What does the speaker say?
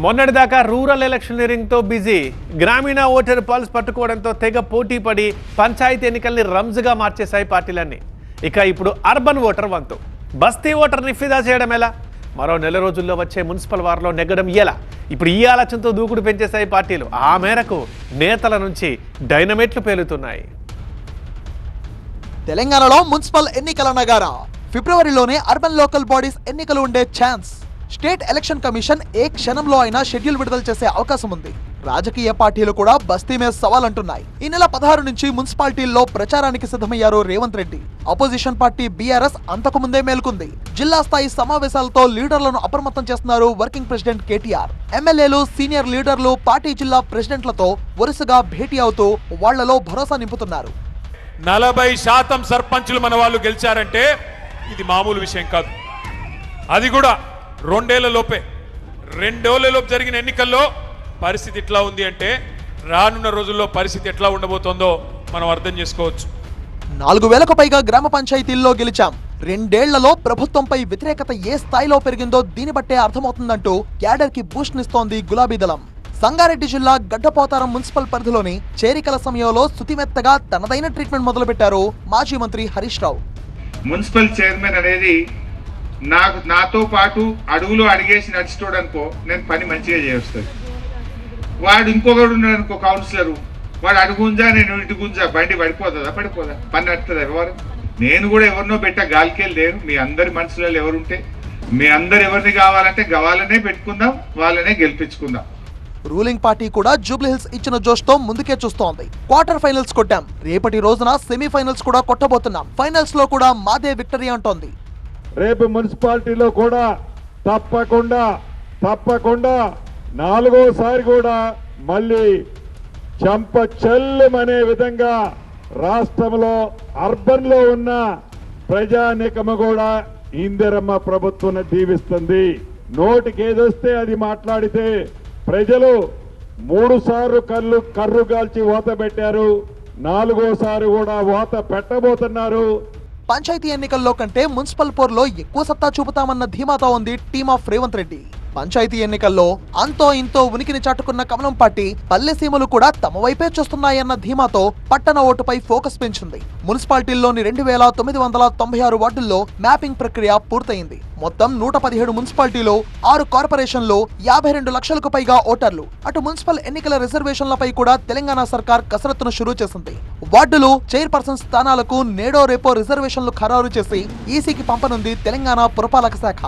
మొన్నటిదాకా rural ఎలక్షనీరింగ్తో busy, గ్రామీణ voter pulse పట్టుకోవడంతో తెగ పోటీ పడి పంచాయతీ ఎన్నికల్ని రంజుగా మార్చేశాయి పార్టీలన్నీ. ఇక ఇప్పుడు అర్బన్ ఓటర్ వంతు. బస్తీ ఓటర్ని ఫిదా చేయడం ఎలా? మరో నెల రోజుల్లో వచ్చే మున్సిపల్ వార్లో నెగ్గడం ఎలా? ఇప్పుడు ఈ ఆలోచనతో దూకుడు పెంచేశాయి పార్టీలు. ఆ మేరకు నేతల నుంచి డైనమైట్లు పేలుతున్నాయి. తెలంగాణలో మున్సిపల్ ఎన్నికల నగారా. ఫిబ్రవరిలోనే అర్బన్ లోకల్ బాడీస్ ఎన్నికలు ఉండే ఛాన్స్. స్టేట్ ఎలక్షన్ కమిషన్ ఏ క్షణంలో అయినా షెడ్యూల్ విడుదల చేసే అవకాశం ఉంది. రాజకీయ పార్టీలు కూడా బస్తీ మీద సవాల్ అంటున్నాయి. ఈ నెల 16 నుంచి మున్సిపాలిటీల్లో ప్రచారానికి సిద్ధమయ్యారు Revanth Reddy. Opposition party BRS అంతకు ముందే మేల్కొంది. జిల్లా స్థాయి సమావేశాలతో లీడర్లను అప్రమత్తం చేస్తున్నారు వర్కింగ్ ప్రెసిడెంట్ కేటీఆర్. ఎమ్మెల్యేలు, సీనియర్ లీడర్లు పార్టీ జిల్లా ప్రెసిడెంట్లతో వరుసగా భేటీ అవుతూ వాళ్లలో భరోసా నింపుతున్నారు. 40% సర్పంచులు మన వాళ్ళు గెలిచారంటే ఇది మామూలు విషయం కాదు. అది కూడా 2 ఏళ్లలోపే. 2 ఏళ్లలోపు జరిగిన ఎన్నికల్లో పరిస్థితి ఎట్లా ఉంది అంటే రానున్న రోజుల్లో పరిస్థితి ఎట్లా ఉండబోతోందో మనం అర్థం చేసుకోవచ్చు. 4000కు పైగా గ్రామ పంచాయతీల్లో గెలిచాం. 2 ఏళ్లలో ప్రభుత్వంపై వ్యతిరేకత ఏ స్థాయిలో పెరిగిందో దీన్ని బట్టే అర్థమవుతుందంటూ క్యాడర్ కి బూస్ట్ నిస్తోంది గులాబీ దళం. సంగారెడ్డి జిల్లా గడ్డపోతారం మున్సిపల్ పరిధిలోని చేరికల సమయంలో శుతిమెత్తగా తనదైన ట్రీట్మెంట్ మొదలుపెట్టారు మాజీ మంత్రి హరీష్ రావు. మున్సిపల్ చైర్మన్ అనేది నాతో పాటు అడుగులో అడిగేసి నడుచుకోవడానికో నేను పని మంచిగా చేస్తాను. వాడు ఇంకొకడు ఉన్నాడు అనుకో, కౌన్సిలరు, వాడు అడుగుంజా నేను ఇటు గుంజా, బండి పడిపోతుందా? పడిపోదా? పని నడుతుందా? ఎవరు? నేను కూడా ఎవరినో పెట్టా గాలికెళ్ళి లేను. మీ అందరి మనసులలో ఎవరుంటే మీ అందరు ఎవరిని కావాలంటే వాళ్ళనే పెట్టుకుందాం, వాళ్ళనే గెలిపించుకుందాం. రూలింగ్ పార్టీ కూడా జూబ్లీహిల్స్ ఇచ్చిన జోష్తో ముందుకే చూస్తోంది. క్వార్టర్ ఫైనల్స్ కొట్టాం, రేపటి రోజున సెమీఫైనల్స్ కూడా కొట్టబోతున్నాం. ఫైనల్స్ లో కూడా మాదే విక్టరీ అంటోంది. రేపు మున్సిపాలిటీలో కూడా తప్పకుండా 4వసారి కూడా మళ్ళీ చంప చెల్లమనే విధంగా రాష్ట్రంలో అర్బన్ లో ఉన్న ప్రజానీకము కూడా ఇందిరమ్మ ప్రభుత్వం దీవిస్తుంది. నోటికి ఏదొస్తే అది మాట్లాడితే ప్రజలు 3 సార్లు కర్రు కాల్చి ఓత పెట్టారు. 4వసారి కూడా ఓత పెట్టబోతున్నారు. పంచాయతీ ఎన్నికల్లో కంటే మున్సిపల్ పోర్లో ఎక్కువ సత్తా చూపుతామన్న ధీమాతో ఉంది టీమ్ ఆఫ్ రేవంత్ రెడ్డి. పంచాయతీ ఎన్నికల్లో అంతో ఇంతో ఉనికిని చాటుకున్న కమలం పార్టీ పల్లెసీమలు కూడా తమ వైపే చూస్తున్నాయన్న ధీమాతో పట్టణ ఓటుపై ఫోకస్ పెంచింది. మున్సిపాలిటీల్లోని 2996 వార్డుల్లో మ్యాపింగ్ ప్రక్రియ పూర్తయింది. మొత్తం 117 మున్సిపాలిటీలో 6 కార్పొరేషన్లో 52 లక్షలకు పైగా ఓటర్లు. అటు మున్సిపల్ ఎన్నికల రిజర్వేషన్లపై కూడా తెలంగాణ సర్కార్ కసరత్తును షురూ చేసింది. వార్డులు, చైర్పర్సన్ స్థానాలకు నేడో రేపో రిజర్వేషన్లు ఖరారు చేసి ఈసీకి పంపనుంది తెలంగాణ పురపాలక శాఖ.